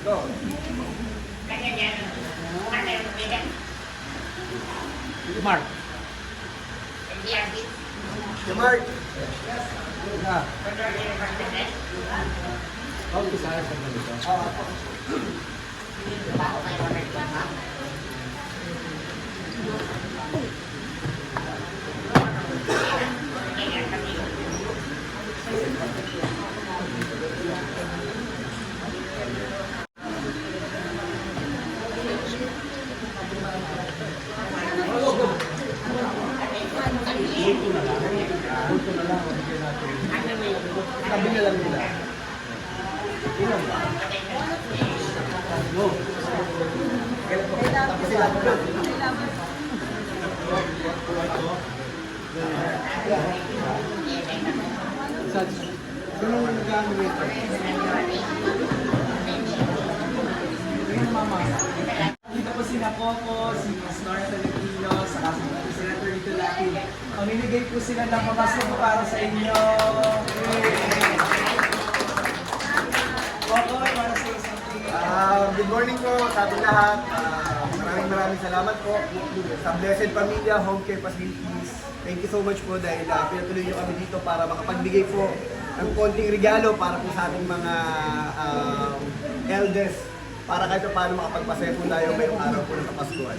Mark. Mark. How to sa dito? Sabi na lang nila. Ilan ba? No. Tapos sila po. Ganun na nag-ano rito. Ganun mama. Dito po sila Coco, si Snore Filipino, saka si Senator Rito Latin. Mamimigay po sila ng pamasko para sa inyo. Coco, para sa something. Good morning po sa ating lahat. Maraming salamat po sa Blessed Pamilya Home Care Facilities. Thank you so much po dahil pinatuloy nyo kami dito para makapagbigay po ng konting regalo para po sa ating mga elders para kahit paano makapagpasaya po tayo ngayong araw po ng Kapaskuhan.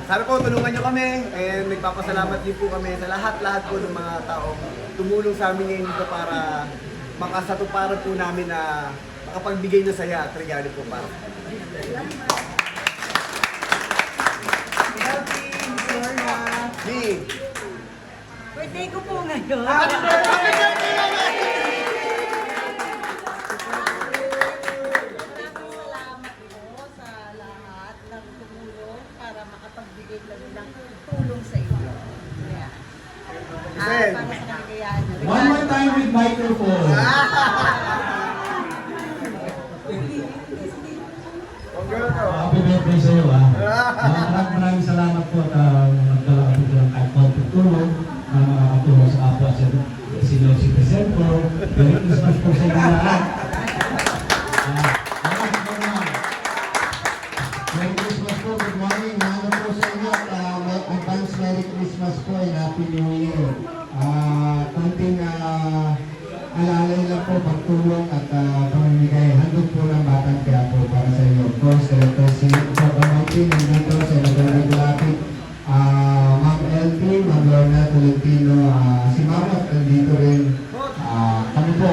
Sana po tulungan nyo kami and nagpapasalamat din po kami sa lahat po ng mga taong tumulong sa amin ngayon dito para makasatuparan po namin na makapagbigay ng saya at regalo po para sa kanila. Birthday ko po ngayon. Happy birthday! Salamat po sa lahat ng tumulong para makapagbigay kami ng tulong sa inyo. Yeah. Para sa kaligayahan nyo. One more time with microphone. Happy birthday sa iyo. Maraming salamat po at nagdala kami ng kahit konting tulong na makakatulong sa apo at senior citizen po. Merry Christmas po sa inyo lahat. Merry Christmas po. Good morning. Mahalo po sa inyo at advance Merry Christmas po and Happy New Year. Konting alalay lang po pagtulong at pamimigay handog po ng Batang Quiapo para sa inyo. Of course, Director C. Pagkamantin, nandito sa Senator Lapid, Ma'am LP, Ma'am Lorna Tolentino, si Mama at nandito rin. Kami po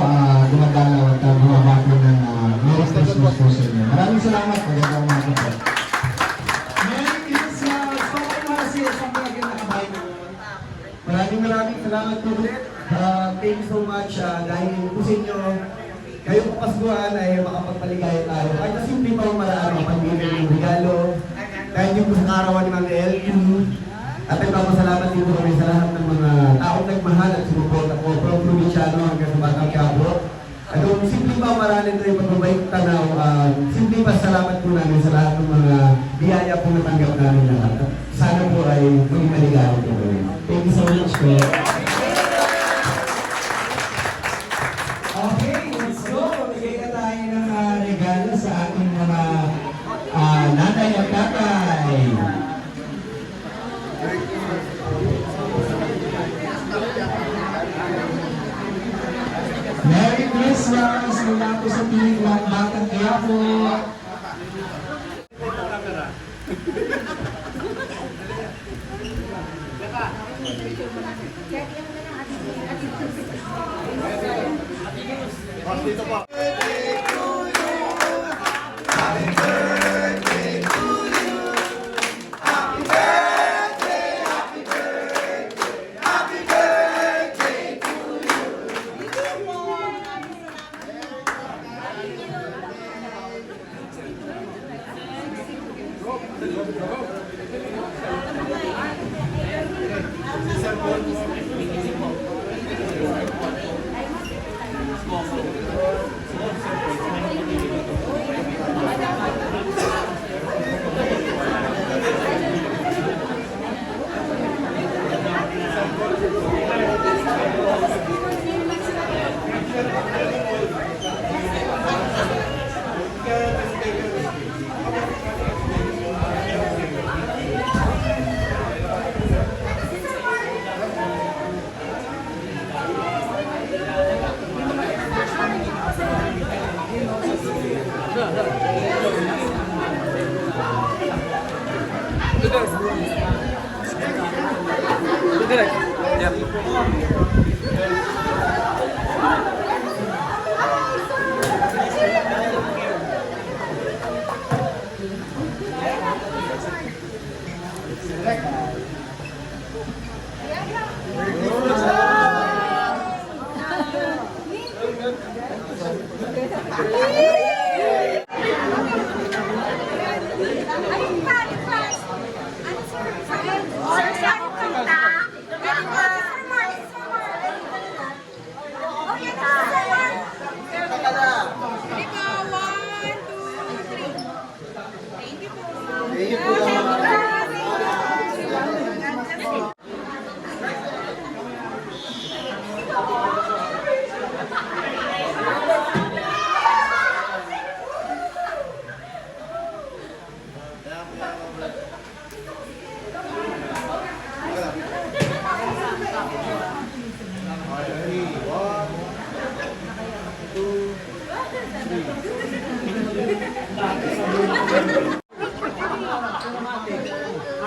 dumadalaw at bumabati ng Merry Christmas po sa inyo. Maraming salamat. Magandang umaga po. Merry Christmas! Coco, para sa iyo, saan lagi nakabay mo? Maraming salamat po ulit. Thank you so much dahil po sa inyo, ngayong Kapaskuhan ay makapagpaligaya tayo. Kahit na simple pa ang marami, pagbibigay ng regalo. Dahil yung po sa karawan ni Ma'am LQ. At nagpapasalamat din po kami sa lahat ng mga taong nagmahal at sumuporta po from Provinciano hanggang sa Batang Quiapo. At kung simple pa ang marami ito yung pagbabayang tanaw, simple pa salamat po namin sa lahat ng mga biyaya po natanggap namin lahat. Sana po ay maging maligaya po kami. Thank you so much po. Okay, let's go. Bigay na tayo ng regalo sa ating mga nanay at tatay. Merry Christmas mula po sa Team Batang Quiapo. Dito po.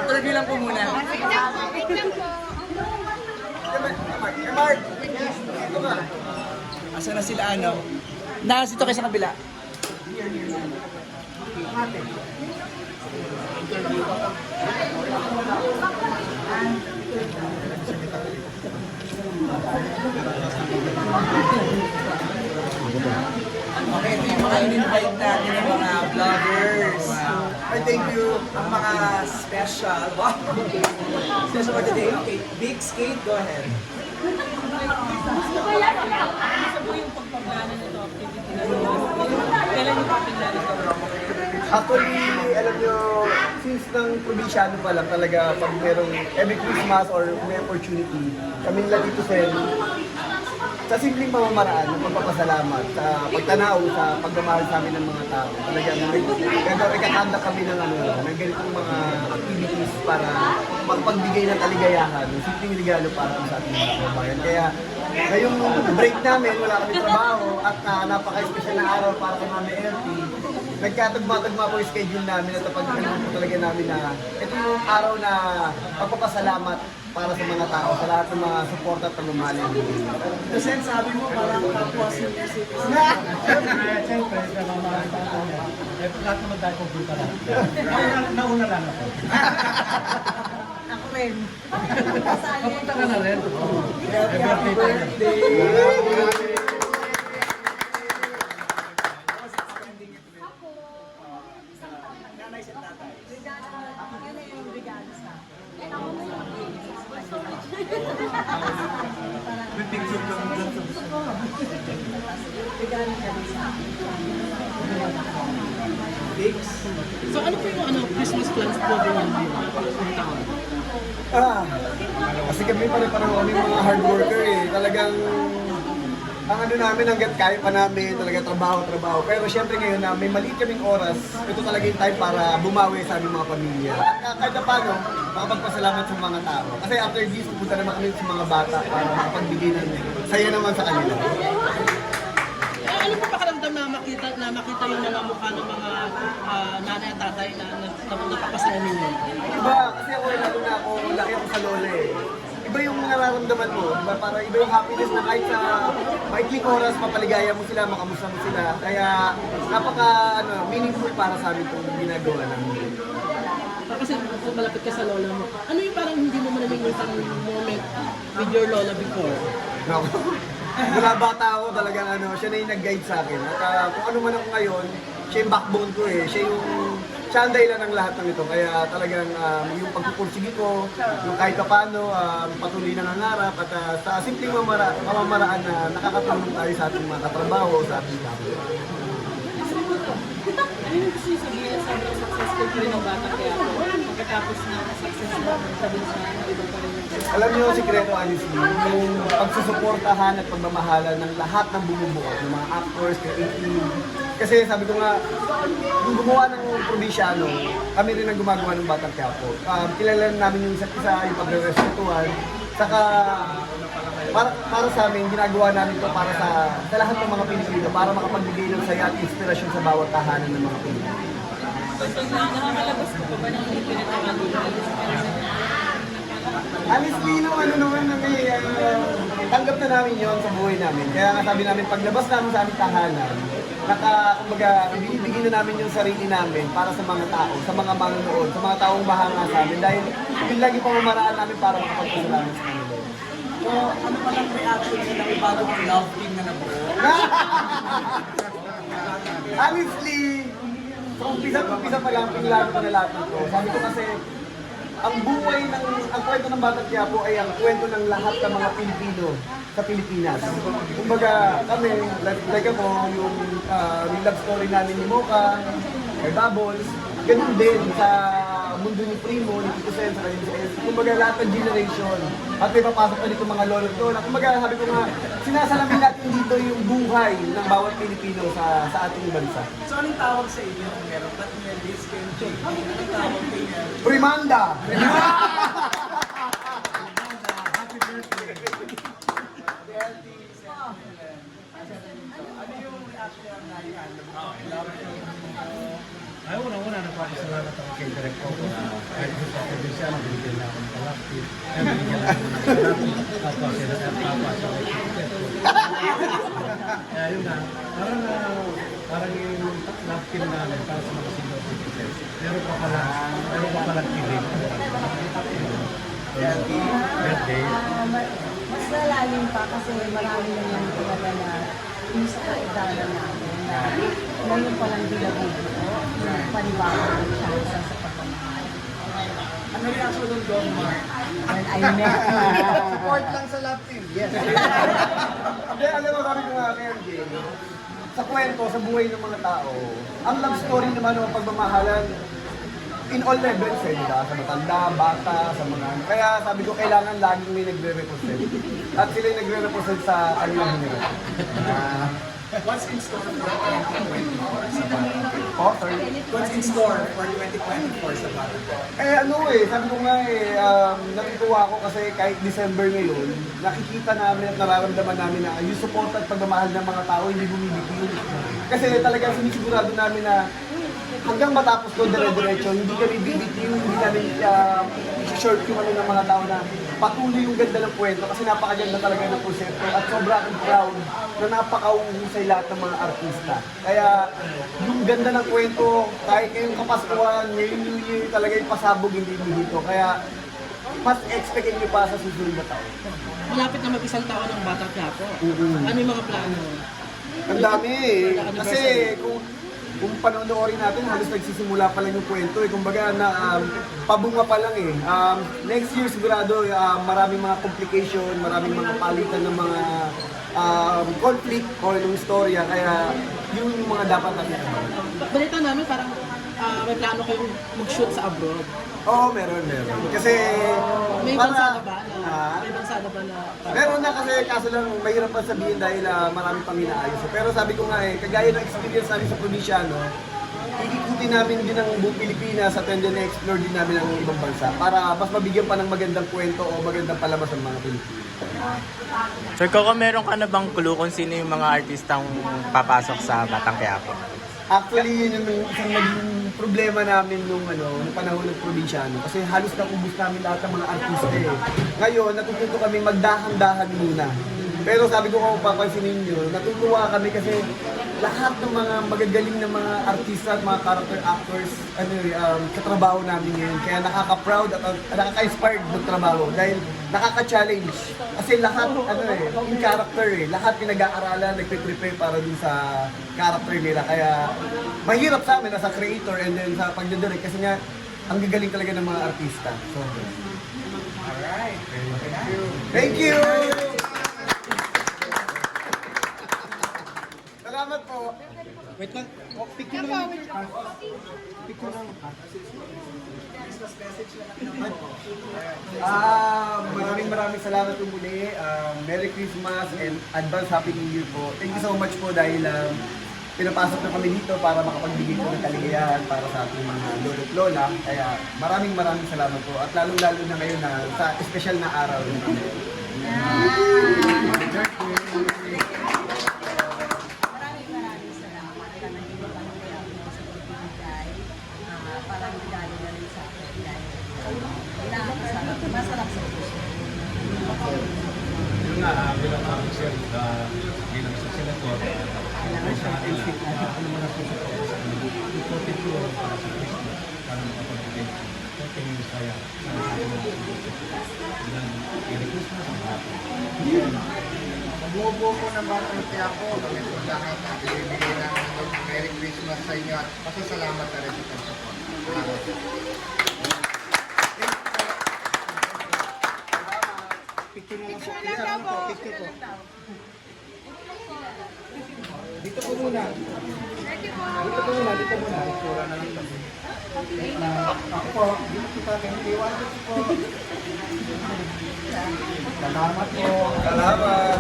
Interview lang po muna. Asa na sila ano? Dito kayo sa kabila. Okay, ito yung mga in-invite natin ng mga vloggers. Ay, thank you. Ang mga special. Wow! Special for today. Okay, Big Skate, go ahead. Gusto po yung pagpaplano nito activity na ito. Kailan yung papilan ito? Actually, alam nyo, since ng probinsyano pa lang talaga, pag merong every Christmas or may opportunity, kami lang dito sa simpleng pamamaraan ng pagpapasalamat, sa pagtanaw, sa pagmamahal sa amin ng mga tao. Talagang ikakanda kami ng ganitong mga activities para magpagbigay ng kaligayahan, ng simpleng regalo para sa ating mga kabayan. Kaya ngayong break namin, wala kami trabaho at napaka-special na araw para kay Mami LT. Nagkatagma-tagma po yung schedule namin at pagkakalong po talaga namin na ito yung araw na pagpapasalamat para sa mga tao, sa lahat ng mga support at pagmamahal. Sen, sabi mo parang kapwa si music. Siyempre, sa mga tao niya, lahat naman tayo kumputa lang. Nauna lang ako. Ako rin. Kapunta ka na rin. Happy birthday! Yun na yung regalo sa akin. Ako mo yung May picture ka mo dyan sa regalo ka din sa akin. Bigs. So ano po yung Christmas plans po ng taon? Kasi kami pare-pareho kami mga hard worker eh. Talagang ang ano namin hanggat kaya pa namin, talaga trabaho. Pero syempre ngayon na may maliit kaming oras, ito talaga yung time para bumawi sa aming mga pamilya. At kahit na paano, makapagpasalamat sa mga tao. Kasi after this, pupunta naman kami sa mga bata para makapagbigay ng saya naman sa kanila. Ano po pakiramdam na makita yung mga mukha ng mga nanay at tatay na napapasaya ninyo? Iba, kasi ako lalo na ako, laki ako sa lola eh. Iba yung nararamdaman mo, diba? Para iba yung happiness na kahit sa maikling oras, mapaligaya mo sila, makamusta mo sila. Kaya meaningful para sa amin itong ginagawa namin. Kasi kung malapit ka sa lola mo, ano yung parang hindi mo manalimutan moment with your lola before? No. Mula bata ako talagang siya na yung nag-guide sa akin. At kung ano man ako ngayon, siya yung backbone ko eh. Siya ang dahilan ng lahat ng ito. Kaya talagang yung pagpupursige ko, yung kahit paano, patuloy na nangarap at sa simpleng pamamaraan na nakakatulong tayo sa ating mga katrabaho, sa ating tao. Ano yung gusto yung sabihin na sobrang successful ko rin ng bata kaya po? Pagkatapos na successful sabihin sa iba pa rin yung Alam niyo, sikreto honestly, yung pagsusuportahan at pagmamahalan ng lahat ng bumubuo, ng mga actors, creative. Kasi sabi ko nga, kung gumawa ng probinsyano, kami rin ang gumagawa ng Batang Quiapo. Kilala namin yung isa't isa, yung pagre-respetuhan, saka para sa amin, ginagawa namin to para sa lahat ng mga Pilipino, para makapagbigay ng saya at inspirasyon sa bawat tahanan ng mga Pilipino. Nakakalabas ko pa ba ng Honestly, no, ano naman, tanggap na namin yon sa buhay namin. Kaya nga sabi namin, paglabas namin sa aming tahanan, kumbaga, ibinibigay na namin yung sarili namin para sa mga tao, sa mga manonood, sa mga taong bahanga sa amin. Dahil yun lagi pamamaraan namin para makapagpasalamat sa kanila. So, ano pa lang reaction nila kung bago ang love team na nabuo? Honestly, sa umpisa pa lang, pinlaro ko na lahat ito. Sabi ko kasi, ang kwento ng Batang Quiapo ay ang kwento ng lahat ng mga Pilipino sa Pilipinas. Kumbaga, kami, like ako, yung love story namin ni Mocha, kay Bubbles, ganun din sa mundo ni Primo, ni Tito Sen, sa kanyang sa S. Kumbaga, lahat ng generation. At may papasok pa dito mga lolo at lola. Kumbaga, sabi ko nga, sinasalamin natin dito yung buhay ng bawat Pilipino sa ating bansa. So, anong tawag sa inyo kung meron? Katniel, Liz, Kenji, anong tawag kayo? Primanda! Happy birthday. Ano yung reaction nila na yan? Love team. Ay, unang-una, nagpapasalamat ako kay Direk Coco na kahit gusto ako din siya, nabigyan na ako ng kalapit. Kaya binigyan ako ng kalapit. Tapos sila at papa sa kaya yun na, parang yung love team namin para sa mga senior citizens. Meron pa pala kilig. Birthday. Mas lalalim pa kasi marami naman talaga na yung sa kaedada namin na ngayon pa lang binabubuo yung panibagong chance sa pagmamahal. Ano reaction ng Don Mark? When I met her, Support lang sa love team. Yes. Hindi, alam mo, sabi ko nga kay MJ, sa kwento, sa buhay ng mga tao, ang love story naman ng pagmamahalan, in all levels eh, diba? Sa matanda, bata, sa mga ano. Kaya sabi ko, kailangan laging may nagre-represent. At sila yung nagre-represent sa kanilang henerasyon. What's in store for 2024 sa Batang? Oh, sorry. What's in store for 2024 sa Batang? Ano sabi ko nga natutuwa ako kasi kahit December ngayon, nakikita namin at nararamdaman namin na yung support at pagmamahal ng mga tao hindi bumibigil. Kasi talagang sinisigurado namin na hanggang matapos ko dire-diretso, hindi kami bibitiw, hindi namin short yung ano ng mga tao na patuloy yung ganda ng kwento kasi napakaganda talaga ng konsepto at sobrang proud na napakauhusay lahat ng mga artista. Kaya yung ganda ng kwento, kahit ngayong Kapaskuhan, ngayong New Year, talaga yung pasabog hindi dito. Kaya mas expectin nyo pa sa susunod na taon. Malapit na mag-isang taon ng Batang Quiapo. Ano yung mga plano? Ang dami kasi kung panonoorin natin, halos nagsisimula pa lang yung kwento eh. Kumbaga, pabunga pa lang eh. Next year sigurado, maraming mga complication, maraming mga palitan ng mga conflict o yung storya. Kaya yun yung mga dapat natin. Balita namin parang may plano kayong mag-shoot sa abroad. Oo, meron. Kasi, May bansa na ba? May bansa na ba na? Meron na kasi, kaso lang mahirap pa sabihin dahil marami pang inaayos. Pero sabi ko nga kagaya ng experience namin sa probinsyano, iikutin namin din ang buong Pilipinas at then na-explore din namin ang ibang bansa para mas mabigyan pa ng magandang kwento o magandang palabas ng mga Pilipino. Sir Coco, meron ka na bang clue kung sino yung mga artistang papasok sa Batang Quiapo? Actually, yun yung isang naging problema namin nung panahon ng probinsyano. Kasi halos naubos namin lahat ng mga artista eh. Ngayon, natututo kami magdahan-dahan muna. Pero sabi ko kung papansinin nyo, natutuwa kami kasi lahat ng mga magagaling na mga artista at mga character actors katrabaho namin ngayon. Kaya nakaka-proud at nakaka-inspired magtrabaho dahil nakaka-challenge. Kasi lahat, in character lahat pinag-aaralan, nagpe-prepare para dun sa character nila. Kaya mahirap sa amin as a creator and then sa pagdadirect kasi nga, ang gagaling talaga ng mga artista. So, Alright. thank you! Salamat po. Wait lang. Picture lang. Picture lang. Maraming salamat po muli. Merry Christmas and advance Happy New Year po. Thank you so much po dahil pinapasok na kami dito para makapagbigay po ng kaligayahan para sa ating mga lolo at lola. Kaya maraming salamat po. At lalong-lalo na ngayon na sa espesyal na araw. Maraming salamat na naging pamilya mo sa pagbibigay. Parang regalo na rin sa akin. Dahil masarap sa puso. Yun nga, bilang officer, bilang sa senator, ay sa akin lang, ano man ang susunod sa akin, important ko para sa Christmas, para makapagbigay ng konting saya sa ating mga susunod. Bilang Merry Christmas ang hapon. Mabuo ko naman ang ako. Kami po lahat na ibibigay namin ng Merry Christmas sa inyo at pasasalamat na rin sa pagsupport. Salamat. Dito po muna. Dito po muna, dito muna. Picture na lang kami. Ako po, dito kita kayo iwan po. Salamat po. Salamat.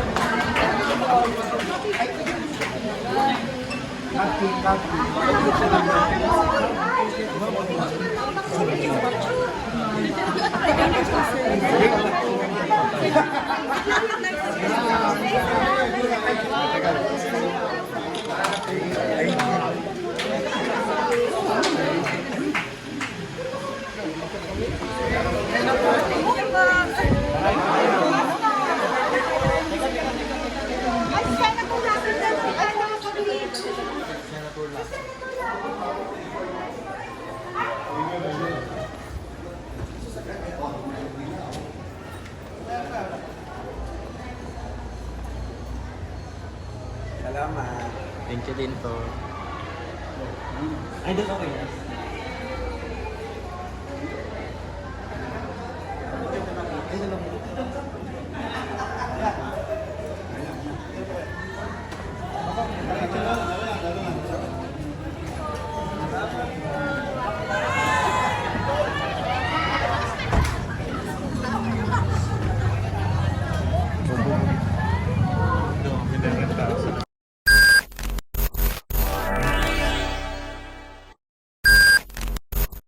Salamat. Thank you din po. Ay, doon okay.